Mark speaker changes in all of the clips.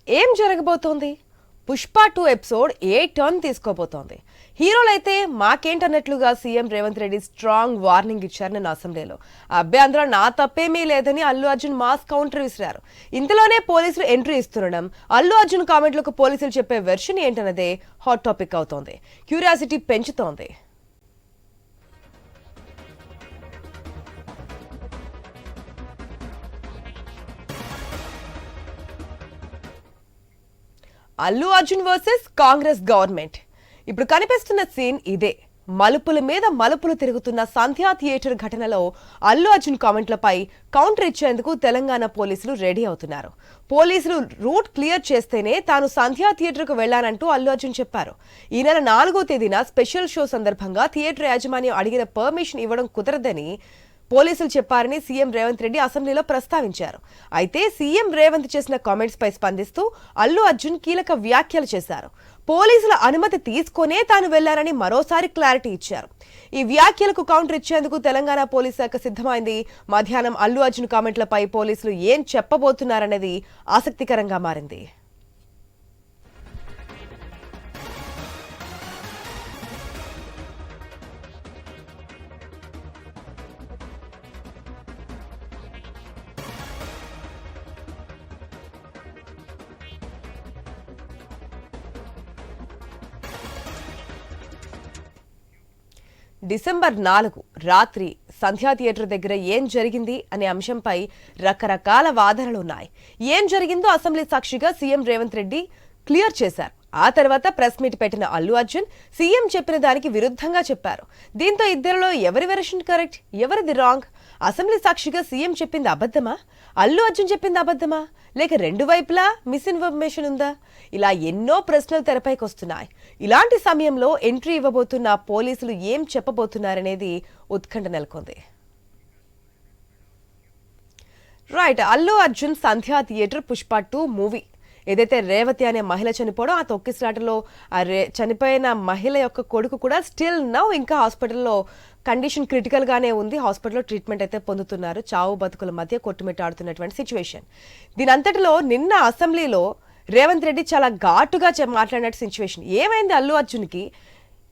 Speaker 1: ఏం జరగబోతోంది? పుష్ప 2 ఎపిసోడ్ ఏ టర్న్ తీసుకోబోతోంది? హీరోలైతే మాకేంటన్నట్లుగా CM Revanth Reddy strong warning ఇచ్చారు నిన్న అసెంబ్లీలో. అబ్బాయి అందులో నా తప్పేమీ లేదని అల్లు అర్జున్ మాస్ కౌంటర్ విసిరారు. ఇంతలోనే పోలీసులు ఎంట్రీ ఇస్తుండడం, అల్లు అర్జున్ కామెంట్లకు పోలీసులు చెప్పే వెర్షన్ ఏంటన్నదే హాట్ టాపిక్ అవుతోంది. క్యూరియాసిటీ పెంచుతోంది. Allu Arjun versus Congress government. ఇప్పుడు కనిపిస్తున్న సీన్ ఇదే. మలుపుల మీద మలుపులు తిరుగుతున్న సంధ్యా థియేటర్ ఘటనలో అల్లు అర్జున్ కామెంట్లపై కౌంటర్ ఇచ్చేందుకు తెలంగాణ పోలీసులు రెడీ అవుతున్నారు. పోలీసులు రూట్ క్లియర్ చేస్తేనే తాను సంధ్యా థియేటర్కు వెళ్లానంటూ అల్లు అర్జున్ చెప్పారు. ఈ నెల 4వ తేదీన స్పెషల్ షో సందర్భంగా థియేటర్ యాజమాన్యం అడిగిన పర్మిషన్ ఇవ్వడం కుదరదని పోలీసులు చెప్పారని సీఎం రేవంత్ రెడ్డి అసెంబ్లీలో ప్రస్తావించారు. అయితే సీఎం రేవంత్ చేసిన కామెంట్స్ పై స్పందిస్తూ అల్లు అర్జున్ కీలక వ్యాఖ్యలు చేశారు. పోలీసుల అనుమతి తీసుకునే తాను వెళ్లారని మరోసారి క్లారిటీ ఇచ్చారు. ఈ వ్యాఖ్యలకు కౌంటర్ ఇచ్చేందుకు తెలంగాణ పోలీస్ శాఖ సిద్ధమైంది. మధ్యాహ్నం అల్లు అర్జున్ కామెంట్లపై పోలీసులు ఏం చెప్పబోతున్నారనేది ఆసక్తికరంగా మారింది. డిసెంబర్ 4 రాత్రి సంధ్యా థియేటర్ దగ్గర ఏం జరిగింది అనే అంశంపై రకరకాల వాదనలున్నాయి. ఏం జరిగిందో అసెంబ్లీ సాక్షిగా సీఎం రేవంత్ రెడ్డి క్లియర్ చేశారు. ఆ తర్వాత ప్రెస్ మీట్ పెట్టిన అల్లు అర్జున్ సీఎం చెప్పిన దానికి విరుద్ధంగా చెప్పారు. దీంతో ఇద్దరిలో ఎవరి వెర్షన్ కరెక్ట్, ఎవరిది రాంగ్? అసెంబ్లీ సాక్షిగా సీఎం చెప్పింది అబద్ధమా, అల్లు అర్జున్ చెప్పింది అబద్ధమా, లేక రెండు వైపులా మిస్ఇన్ఫర్మేషన్ ఉందా? ఇలా ఎన్నో ప్రశ్నలు తెరపైకి వస్తున్నాయి. ఇలాంటి సమయంలో ఎంట్రీ ఇవ్వబోతున్న పోలీసులు ఏం చెప్పబోతున్నారనేది ఉత్కంఠ నెలకొంది. రైట్, అల్లు అర్జున్ సంధ్యా థియేటర్ పుష్ప 2 మూవీ ఏదైతే రేవతి అనే మహిళ చనిపోవడం, ఆ తొక్కిసలాటలో చనిపోయిన మహిళ యొక్క కొడుకు కూడా స్టిల్ నౌ ఇంకా హాస్పిటల్లో కండిషన్ క్రిటికల్ గానే ఉంది. హాస్పిటల్లో ట్రీట్మెంట్ అయితే పొందుతున్నారు. చావు బతుకుల మధ్య కొట్టుమిట్టాడుతున్నటువంటి సిచ్యువేషన్. దీనంతటిలో నిన్న అసెంబ్లీలో రేవంత్ రెడ్డి చాలా ఘాటుగా మాట్లాడినట్టు సిచ్యువేషన్. ఏమైంది అల్లు అర్జున్కి?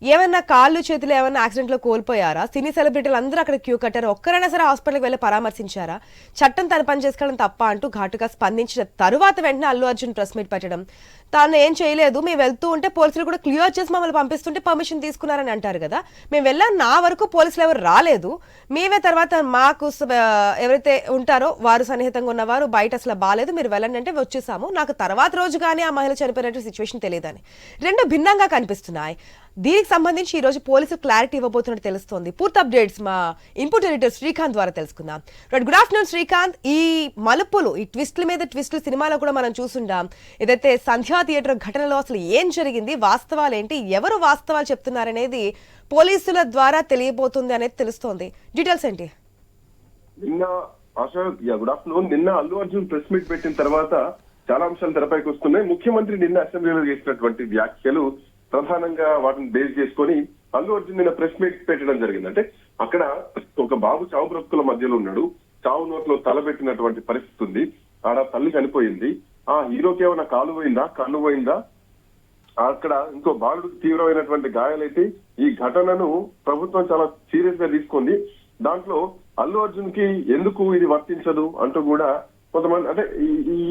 Speaker 1: ఏమన్నా కాళ్ళు చేతులు ఏమన్నా యాక్సిడెంట్లో కోల్పోయారా? సినీ సెలబ్రిటీలు అందరూ అక్కడ క్యూ కట్టారు. ఒక్కరైనా సరే హాస్పిటల్కి వెళ్ళి పరామర్శించారా? చట్టం తన పని చేసుకోవడం తప్ప అంటూ ఘాటుగా స్పందించిన తరువాత వెంటనే అల్లు అర్జున్ ప్రెస్ మీట్ పెట్టడం, తాను ఏం చేయలేదు, మేము వెళ్తూ ఉంటే పోలీసులు కూడా క్లియర్ చేసి మమ్మల్ని పంపిస్తుంటే పర్మిషన్ తీసుకున్నారని అంటారు కదా. మేము వెళ్ళాం, నా వరకు పోలీసులు ఎవరు రాలేదు, మేమే తర్వాత మాకు ఎవరైతే ఉంటారో వారు సన్నిహితంగా ఉన్నవారు బయట అసలు బాగాలేదు, మీరు వెళ్ళండి అంటే వచ్చేసాము, నాకు తర్వాత రోజు కానీ ఆ మహిళ చనిపోయినట్టు సిచ్యువేషన్ తెలియదని. రెండు భిన్నంగా కనిపిస్తున్నాయి. దీనికి సంబంధించి ఈ రోజు పోలీసులు క్లారిటీ ఇవ్వబోతున్నట్టు తెలుస్తోంది. పూర్తి అప్డేట్స్ మా ఇన్పుట్ ఎడిటర్ శ్రీకాంత్ ద్వారా తెలుసుకుందాం. Good afternoon Srikanth. ఈ మలుపులు, ఈ ట్విస్టుల మీద ట్విస్టులు సినిమాలో కూడా మనం చూసుంటాం. ఏదైతే సంధ్యా థియేటర్ ఘటనలో అసలు ఏం జరిగింది, వాస్తవాలు ఏంటి, ఎవరు వాస్తవాలు చెప్తున్నారనేది పోలీసుల ద్వారా తెలియబోతుంది అనేది తెలుస్తోంది. డీటెయిల్స్ ఏంటి?
Speaker 2: నిన్న గుడ్ ఆఫ్టర్నూన్. నిన్న అల్లు అర్జున్ ప్రెస్ మీట్ పెట్టిన తర్వాత చాలా అంశాలు తెరపైకి వస్తున్నాయి. ముఖ్యమంత్రి నిన్న అసెంబ్లీలో చేసినటువంటి వ్యాఖ్యలు ప్రధానంగా వాటిని బేస్ చేసుకొని అల్లు అర్జున్ నిన్న ప్రెస్ మీట్ పెట్టడం జరిగింది. అంటే అక్కడ ఒక బాబు చావు బ్రతుకుల మధ్యలో ఉన్నాడు, చావు నోట్లో తలబెట్టినటువంటి పరిస్థితి ఉంది, ఆడ తల్లి చనిపోయింది, ఆ హీరోకి ఏమైనా కాలు పోయిందా, కన్ను పోయిందా, అక్కడ ఇంకో బాలుడికి తీవ్రమైనటువంటి గాయాలైతే ఈ ఘటనను ప్రభుత్వం చాలా సీరియస్ గా తీసుకుంది. దాంట్లో అల్లు అర్జున్ కి ఎందుకు ఇది వర్తించదు అంటూ కూడా కొంతమంది, అంటే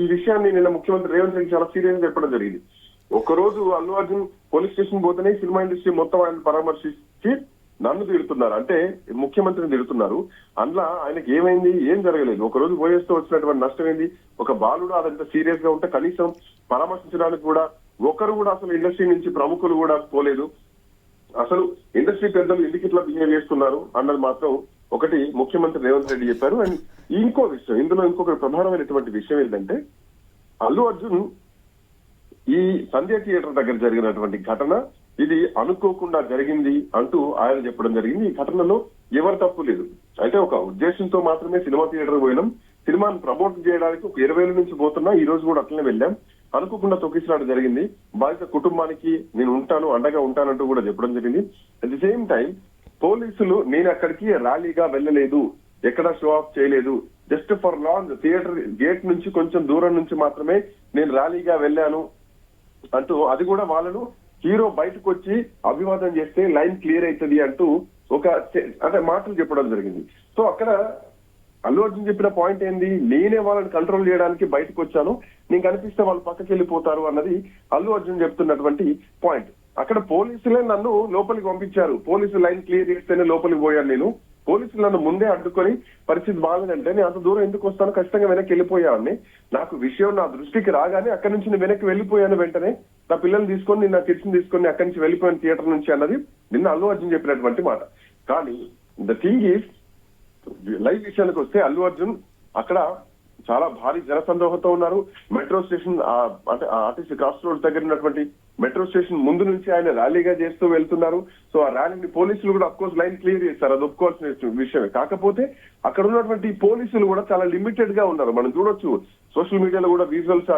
Speaker 2: ఈ విషయాన్ని నిన్న ముఖ్యమంత్రి రేవంత్ రెడ్డి చాలా సీరియస్ గా చెప్పడం జరిగింది. ఒకరోజు అల్లు అర్జున్ పోలీస్ స్టేషన్ పోతేనే సినిమా ఇండస్ట్రీ మొత్తం ఆయన పరామర్శించి నన్ను తిడుతున్నారు, అంటే ముఖ్యమంత్రిని తిడుతున్నారు. అందులో ఆయనకి ఏమైంది, ఏం జరగలేదు. ఒకరోజు పోయేస్తూ వచ్చినటువంటి నష్టం ఏంది? ఒక బాలుడు అదంతా సీరియస్ గా ఉంటే కనీసం పరామర్శించడానికి కూడా ఒకరు కూడా అసలు ఇండస్ట్రీ నుంచి ప్రముఖులు కూడా పోలేదు. అసలు ఇండస్ట్రీ పెద్దలు ఎందుకు ఇట్లా బిహేవ్ చేస్తున్నారు అన్నది మాత్రం ఒకటి ముఖ్యమంత్రి రేవంత్ రెడ్డి చెప్పారు. అండ్ ఇంకో విషయం, ఇందులో ఇంకొక ప్రధానమైనటువంటి విషయం ఏంటంటే అల్లు అర్జున్ ఈ సంధ్యా థియేటర్ దగ్గర జరిగినటువంటి ఘటన ఇది అనుకోకుండా జరిగింది అంటూ ఆయన చెప్పడం జరిగింది. ఈ ఘటనలో ఎవరు తప్పు లేదు. అయితే ఒక ఉద్దేశంతో మాత్రమే సినిమా థియేటర్ పోయినాం, సినిమాను ప్రమోట్ చేయడానికి ఒక 20 నుంచి పోతున్నా, ఈ రోజు కూడా అట్లనే వెళ్ళాం, అనుకోకుండా తొక్కిసలాట జరిగింది, బాధిత కుటుంబానికి నేను ఉంటాను, అండగా ఉంటానంటూ కూడా చెప్పడం జరిగింది. అట్ ది సేమ్ టైం పోలీసులు నేను అక్కడికి ర్యాలీగా వెళ్ళలేదు, ఎక్కడా షో ఆఫ్ చేయలేదు, just for long theatre gate నుంచి కొంచెం దూరం నుంచి మాత్రమే నేను ర్యాలీగా వెళ్ళాను అంటూ, అది కూడా వాళ్ళను హీరో బయటకు వచ్చి అభివాదం చేస్తే లైన్ క్లియర్ అవుతుంది అంటూ అంటే మాటలు చెప్పడం జరిగింది. సో అక్కడ అల్లు అర్జున్ చెప్పిన పాయింట్ ఏంది, నేనే వాళ్ళని కంట్రోల్ చేయడానికి బయటకు వచ్చాను, నేను కనిపిస్తే వాళ్ళు పక్కకి వెళ్ళిపోతారు అన్నది అల్లు అర్జున్ చెప్తున్నటువంటి పాయింట్. అక్కడ పోలీసులే నన్ను లోపలికి పంపించారు, పోలీసు లైన్ క్లియర్ చేస్తేనే లోపలికి పోయాను నేను, పోలీసులు నన్ను ముందే అడ్డుకొని పరిస్థితి బాగాలేదంటే నేను అంత దూరం ఎందుకు వస్తాను, ఖచ్చితంగా వెనక్కి వెళ్ళిపోయాను. నాకు విషయం నా దృష్టికి రాగానే అక్కడి నుంచి నేను వెనక్కి వెళ్ళిపోయాను, వెంటనే నా పిల్లల్ని తీసుకొని నా కిడ్స్ తీసుకొని అక్కడి నుంచి వెళ్ళిపోయాను థియేటర్ నుంచి అన్నది నిన్న అల్లు అర్జున్ చెప్పినటువంటి మాట. కానీ ద థింగ్ ఈజ్, లైవ్ విషయానికి వస్తే అల్లు అర్జున్ అక్కడ చాలా భారీ జనసందోహంతో ఉన్నారు. మెట్రో స్టేషన్ అంటే ఆర్టీసీ క్రాస్ రోడ్ దగ్గర ఉన్నటువంటి మెట్రో స్టేషన్ ముందు నుంచి ఆయన ర్యాలీగా చేస్తూ వెళ్తున్నారు. సో ఆ ర్యాలీని పోలీసులు కూడా అఫ్కోర్స్ లైన్ క్లియర్ చేస్తారు, అది ఒప్పుకోవాల్సిన విషయమే. కాకపోతే అక్కడ ఉన్నటువంటి పోలీసులు కూడా చాలా లిమిటెడ్ గా ఉన్నారు. మనం చూడొచ్చు సోషల్ మీడియాలో కూడా విజువల్స్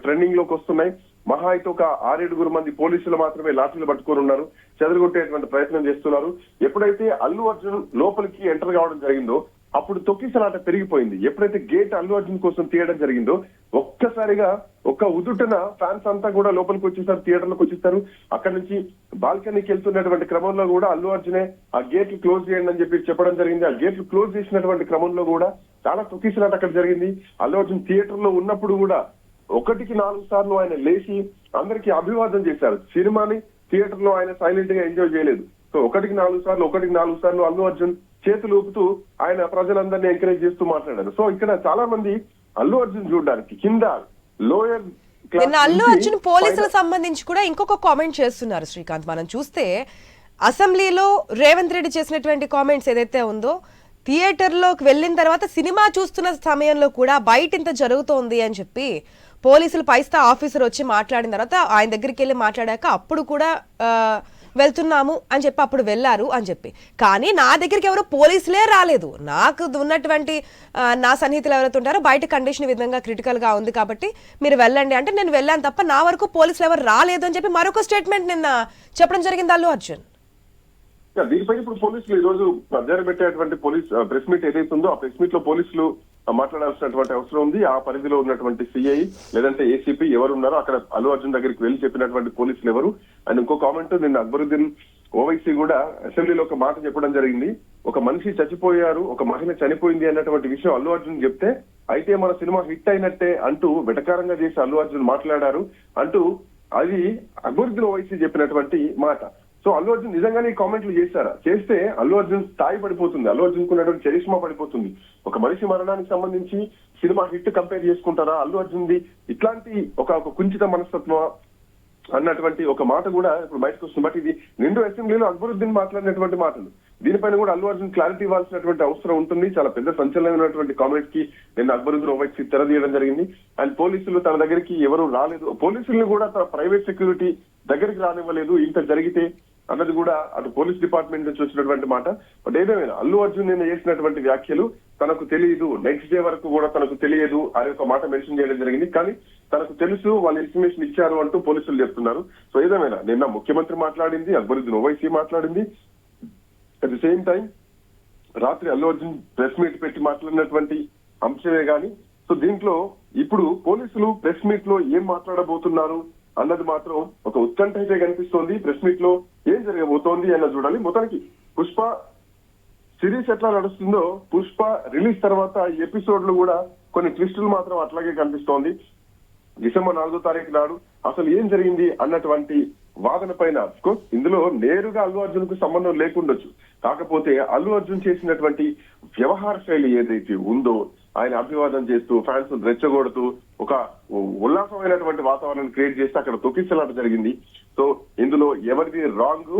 Speaker 2: ట్రెండింగ్ లోకి వస్తున్నాయి. మహా అయితే ఒక 6-7 మంది పోలీసులు మాత్రమే లాఠీలు పట్టుకొని ఉన్నారు, చెదరగొట్టేటువంటి ప్రయత్నం చేస్తున్నారు. ఎప్పుడైతే అల్లు అర్జున్ లోపలికి ఎంటర్ కావడం జరిగిందో అప్పుడు తొక్కిసలాట పెరిగిపోయింది. ఎప్పుడైతే గేట్ అల్లు అర్జున్ కోసం తీయడం జరిగిందో ఒక్కసారిగా ఉదుటన ఫ్యాన్స్ అంతా కూడా లోపలికి వచ్చేసారు, థియేటర్లోకి వచ్చేస్తారు. అక్కడ నుంచి బాల్కనీకి వెళ్తున్నటువంటి క్రమంలో కూడా అల్లు అర్జునే ఆ గేట్లు క్లోజ్ చేయండి అని చెప్పడం జరిగింది. ఆ గేట్లు క్లోజ్ చేసినటువంటి క్రమంలో కూడా చాలా తొక్కిసలాట అక్కడ జరిగింది. అల్లు అర్జున్ థియేటర్ లో ఉన్నప్పుడు కూడా 1-4 సార్లు ఆయన లేచి అందరికీ అభివాదం చేశారు. సినిమాని థియేటర్ లో ఆయన సైలెంట్ గా ఎంజాయ్ చేయలేదు. సో 1-4 సార్లు అల్లు అర్జున్ చేతులు ఊపుతూ ఆయన ప్రజలందరినీ ఎంకరేజ్ చేస్తూ మాట్లాడారు. సో ఇక్కడ చాలా మంది అల్లు అర్జున్ చూడడానికి కింద లోయర్
Speaker 1: నిన్న అల్లు అర్జున్ పోలీసులకు సంబంధించి కూడా ఇంకొక కామెంట్ చేస్తున్నారు శ్రీకాంత్. మనం చూస్తే అసెంబ్లీలో రేవంత్ రెడ్డి చేసినటువంటి కామెంట్స్ ఏదైతే ఉందో, థియేటర్లోకి వెళ్ళిన తర్వాత సినిమా చూస్తున్న సమయంలో కూడా బయట ఇంత జరుగుతోంది అని చెప్పి పోలీసులు పైస్థాయి ఆఫీసర్ వచ్చి మాట్లాడిన తర్వాత ఆయన దగ్గరికి వెళ్ళి మాట్లాడాక అప్పుడు కూడా వెళ్తున్నాము అని చెప్పి అప్పుడు వెళ్ళారు అని చెప్పి, కానీ నా దగ్గరికి ఎవరు పోలీసులే రాలేదు. నాకు ఉన్నటువంటి నా సన్నిహితులు ఎవరైతే ఉంటారో బయట కండిషన్ విధంగా క్రిటికల్ గా ఉంది కాబట్టి మీరు వెళ్ళండి అంటే నేను వెళ్ళాను తప్ప నా వరకు పోలీసులు ఎవరు రాలేదు అని చెప్పి మరొక స్టేట్మెంట్ నిన్న చెప్పడం జరిగింది అల్లు అర్జున్.
Speaker 2: దీనిపై ఇప్పుడు పోలీసులు ఈ రోజు మధ్యాహ్నం పెట్టేటువంటి ప్రెస్ మీట్ ఏదైతే ఉందో ఆ ప్రెస్ మీట్ లో పోలీసులు మాట్లాడాల్సినటువంటి అవసరం ఉంది. ఆ పరిధిలో ఉన్నటువంటి సిఐ లేదంటే ఏసీపీ ఎవరు ఉన్నారో అక్కడ అల్లు అర్జున్ దగ్గరికి వెళ్ళి చెప్పినటువంటి పోలీసులు ఎవరు అని ఇంకో కామెంట్ నిన్న అక్బరుద్దీన్ ఓవైసీ కూడా అసెంబ్లీలో ఒక మాట చెప్పడం జరిగింది. ఒక మనిషి చచ్చిపోయారు, ఒక మహిళ చనిపోయింది అన్నటువంటి విషయం అల్లు అర్జున్ చెప్తే అయితే మన సినిమా హిట్ అయినట్టే అంటూ వెటకారంగా చేసి అల్లు అర్జున్ మాట్లాడారు అంటూ అది అక్బరుద్దీన్ ఓవైసీ చెప్పినటువంటి మాట. సో అల్లు అర్జున్ నిజంగానే కామెంట్లు చేశారా? చేస్తే అల్లు అర్జున్ స్థాయి పడిపోతుంది, అల్లు అర్జున్ కున్నటువంటి చరిష్మా పడిపోతుంది. ఒక మనిషి మరణానికి సంబంధించి సినిమా హిట్ కంపేర్ చేసుకుంటారా? అల్లు అర్జున్ది ఇట్లాంటి ఒక కుంచిత మనస్తత్వం అన్నటువంటి ఒక మాట కూడా ఇప్పుడు బయటకు వస్తుంది. బట్ ఇది నిండు అసెంబ్లీలో అక్బరుద్దీన్ మాట్లాడినటువంటి మాటలు. దీనిపైన కూడా అల్లు అర్జున్ క్లారిటీ ఇవ్వాల్సినటువంటి అవసరం ఉంటుంది. చాలా పెద్ద సంచలనమైనటువంటి కామెంట్ కి నిన్న అక్బరుద్దీన్ ఓవైసీ తెరదీయడం జరిగింది. అండ్ పోలీసులు తన దగ్గరికి ఎవరు రాలేదు, పోలీసుల్ని కూడా తన ప్రైవేట్ సెక్యూరిటీ దగ్గరికి రానివ్వలేదు ఇంత జరిగితే అన్నది కూడా అటు పోలీస్ డిపార్ట్మెంట్ నుంచి వచ్చినటువంటి మాట. బట్ ఏదేమైనా అల్లు అర్జున్ నిన్న చేసినటువంటి వ్యాఖ్యలు తనకు తెలియదు, నెక్స్ట్ డే వరకు కూడా తనకు తెలియదు అనే ఒక మాట మెన్షన్ చేయడం జరిగింది. కానీ తనకు తెలుసు, వాళ్ళు ఇన్ఫర్మేషన్ ఇచ్చారు అంటూ పోలీసులు చెప్తున్నారు. సో ఏదేమైనా నిన్న ముఖ్యమంత్రి మాట్లాడింది, అక్బరుద్దీన్ ఓవైసీ మాట్లాడింది. అట్ ది సేమ్ టైం రాత్రి అల్లు అర్జున్ ప్రెస్ మీట్ పెట్టి మాట్లాడినటువంటి అంశమే గాని, సో దీంట్లో ఇప్పుడు పోలీసులు ప్రెస్ మీట్ లో ఏం మాట్లాడబోతున్నారు అన్నది మాత్రం ఒక ఉత్కంఠ అయితే కనిపిస్తోంది. ప్రెస్ మీట్ లో ఏం జరగబోతోంది అన్నది చూడాలి. మొత్తానికి పుష్ప సిరీస్ ఎట్లా నడుస్తుందో, పుష్ప రిలీజ్ తర్వాత ఎపిసోడ్లు కూడా కొన్ని ట్విస్టులు మాత్రం అట్లాగే కనిపిస్తోంది. డిసెంబర్ 4వ తారీఖు నాడు అసలు ఏం జరిగింది అన్నటువంటి వాదన పైన అఫ్కోర్స్ ఇందులో నేరుగా అల్లు అర్జున్ కు సంబంధం లేకుండొచ్చు. కాకపోతే అల్లు అర్జున్ చేసినటువంటి వ్యవహార శైలి ఏదైతే ఉందో, ఆయన అభివాదం చేస్తూ ఫ్యాన్స్ రెచ్చగొడుతూ ఒక ఉల్లాసమైనటువంటి వాతావరణాన్ని క్రియేట్ చేస్తే అక్కడ తొక్కిసలాట జరిగింది. సో ఇందులో ఎవరిది రాంగ్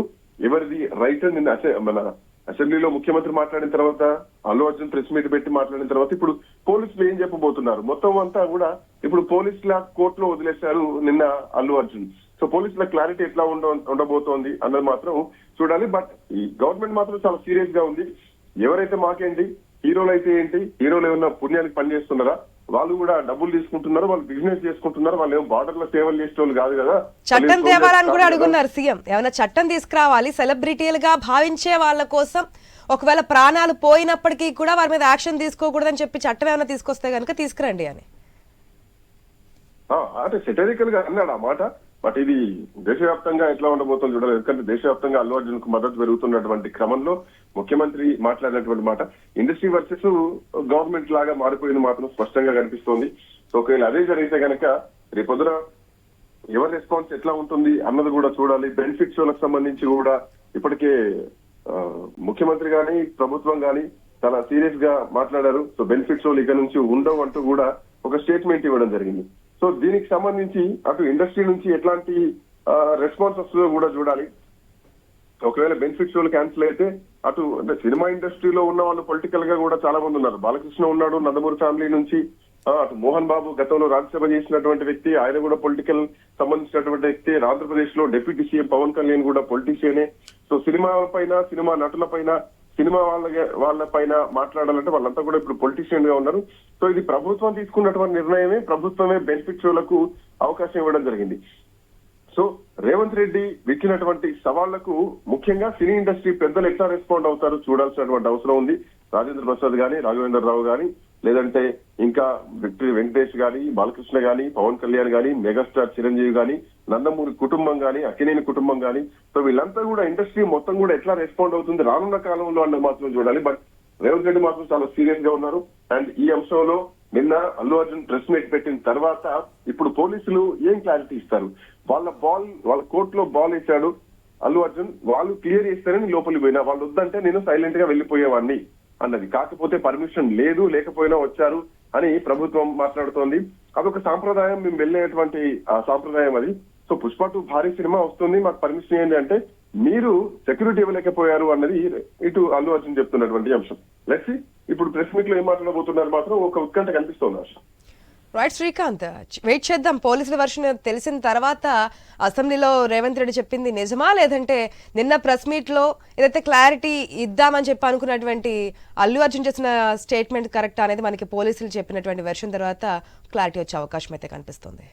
Speaker 2: ఎవరిది రైట్ నిన్న మన అసెంబ్లీలో ముఖ్యమంత్రి మాట్లాడిన తర్వాత అల్లు అర్జున్ ప్రెస్ మీట్ పెట్టి మాట్లాడిన తర్వాత ఇప్పుడు పోలీసులు ఏం చెప్పబోతున్నారు, మొత్తం అంతా కూడా ఇప్పుడు పోలీసుల కోర్టులో వదిలేశారు నిన్న అల్లు అర్జున్. సో పోలీసుల క్లారిటీ ఎట్లా ఉండబోతోంది అన్నది మాత్రం చూడాలి. బట్ ఈ గవర్నమెంట్ మాత్రం చాలా సీరియస్ గా ఉంది. ఎవరైతే మాకేంటి, హీరోలు అయితే ఏంటి, హీరోలు ఏమన్నా పుణ్యానికి పనిచేస్తున్నారా, వాళ్ళు కూడా డబ్బులు తీసుకుంటున్నారు, వాళ్ళు బిజినెస్ చేసుకుంటున్నారు, వాళ్ళు ఏమో బార్డర్ లో సేవలు చేసే వాళ్ళు కాదు కదా.
Speaker 1: చట్టం తేవాలని కూడా అడుగున్నారు సీఎం. ఏమైనా చట్టం తీసుకురావాలి, సెలబ్రిటీలుగా భావించే వాళ్ళ కోసం ఒకవేళ ప్రాణాలు పోయినప్పటికీ కూడా వారి మీద యాక్షన్ తీసుకోకూడదని చెప్పి చట్టం ఏమైనా తీసుకొస్తే కనుక తీసుకురండి అని.
Speaker 2: అంటే సెటరికల్ గా అన్నాడు ఆ మాట. బట్ ఇది దేశవ్యాప్తంగా ఎట్లా ఉండబోతుందో చూడాలి. ఎందుకంటే దేశవ్యాప్తంగా అల్లు అర్జున్ కు మద్దతు పెరుగుతున్నటువంటి క్రమంలో ముఖ్యమంత్రి మాట్లాడినటువంటి మాట ఇండస్ట్రీ వర్సెస్ గవర్నమెంట్ లాగా మారిపోయింది మాత్రం స్పష్టంగా కనిపిస్తోంది. సో ఒకవేళ అదే జరిగితే కనుక రేపొద్దున ఎవరి రెస్పాన్స్ ఎట్లా ఉంటుంది అన్నది కూడా చూడాలి. బెనిఫిట్ షోలకు సంబంధించి కూడా ఇప్పటికే ముఖ్యమంత్రి గాని ప్రభుత్వం గాని చాలా సీరియస్ గా మాట్లాడారు. సో బెనిఫిట్ షోలు ఇక నుంచి ఉండవు అంటూ కూడా ఒక స్టేట్మెంట్ ఇవ్వడం జరిగింది. సో దీనికి సంబంధించి అటు ఇండస్ట్రీ నుంచి ఎట్లాంటి రెస్పాన్స్ వస్తుందో కూడా చూడాలి. ఒకవేళ బెనిఫిట్ షోలు క్యాన్సిల్ అయితే అటు అంటే సినిమా ఇండస్ట్రీలో ఉన్న వాళ్ళు పొలిటికల్ గా కూడా చాలా మంది ఉన్నారు. బాలకృష్ణ ఉన్నాడు, నందమూరి ఫ్యామిలీ నుంచి అటు మోహన్ బాబు గతంలో రాజ్యసభ చేసినటువంటి వ్యక్తి, ఆయన కూడా పొలిటికల్ సంబంధించినటువంటి వ్యక్తి. ఆంధ్రప్రదేశ్ లో డిప్యూటీ సీఎం పవన్ కళ్యాణ్ కూడా పొలిటీషియనే. సో సినిమా పైన, సినిమా నటుల పైన, సినిమా వాళ్ళ పైన మాట్లాడాలంటే వాళ్ళంతా కూడా ఇప్పుడు పొలిటీషియన్ గా ఉన్నారు. సో ఇది ప్రభుత్వం తీసుకున్నటువంటి నిర్ణయమే. ప్రభుత్వమే బెనిఫిట్ షోలకు అవకాశం ఇవ్వడం జరిగింది. సో రేవంత్ రెడ్డి విచ్చినటువంటి సవాళ్లకు ముఖ్యంగా సినీ ఇండస్ట్రీ పెద్దలు ఎట్లా రెస్పాండ్ అవుతారో చూడాల్సినటువంటి అవసరం ఉంది. రాజేంద్ర ప్రసాద్ గాని, రాఘవేంద్ర రావు గాని, లేదంటే ఇంకా విక్టరీ వెంకటేష్ గాని, బాలకృష్ణ గాని, పవన్ కళ్యాణ్ గాని, మెగాస్టార్ చిరంజీవి గాని, నందమూరి కుటుంబం గాని, అక్కినేని కుటుంబం గాని, సో వీళ్ళంతా కూడా ఇండస్ట్రీ మొత్తం కూడా ఎట్లా రెస్పాండ్ అవుతుంది రానున్న కాలంలో అన్నది మాత్రం చూడాలి. బట్ రేవంత్ రెడ్డి మాత్రం చాలా సీరియస్ గా ఉన్నారు. అండ్ ఈ అంశంలో నిన్న అల్లు అర్జున్ ప్రెస్ మీట్ పెట్టిన తర్వాత ఇప్పుడు పోలీసులు ఏం క్లారిటీ ఇస్తారు? వాళ్ళ కోర్టులో బాల్ వేశాడు అల్లు అర్జున్, వాళ్ళు క్లియర్ చేస్తారని లోపలికి పోయినా, వాళ్ళు వద్దంటే నేను సైలెంట్ గా వెళ్లిపోయేవాడిని అన్నది. కాకపోతే పర్మిషన్ లేదు, లేకపోయినా వచ్చారు అని ప్రభుత్వం మాట్లాడుతోంది. అదొక సాంప్రదాయం, మేము వెళ్ళేటువంటి సాంప్రదాయం అది. సో పుష్ప 2 భారీ సినిమా వస్తుంది, మాకు పర్మిషన్ ఏంటి అంటే మీరు సెక్యూరిటీ ఇవ్వలేకపోయారు అన్నది ఇటు అల్లు అర్జున్ చెప్తున్నటువంటి అంశం. లెట్స్ ఇప్పుడు ప్రెస్ మీట్ లో ఏం మాట్లాడబోతున్నారు మాత్రం ఒక ఉత్కంఠ కనిపిస్తోంది హర్ష.
Speaker 1: రైట్ శ్రీకాంత్, వెయిట్ చేద్దాం. పోలీసుల వర్షన్ తెలిసిన తర్వాత అసెంబ్లీలో రేవంత్ రెడ్డి చెప్పింది నిజమా, లేదంటే నిన్న ప్రెస్ మీట్ లో ఏదైతే క్లారిటీ ఇద్దామని చెప్పి అనుకున్నటువంటి అల్లు అర్జున్ చేసిన స్టేట్మెంట్ కరెక్ట్ అనేది మనకి పోలీసులు చెప్పినటువంటి వెర్షన్ తర్వాత క్లారిటీ వచ్చే అవకాశం అయితే కనిపిస్తుంది.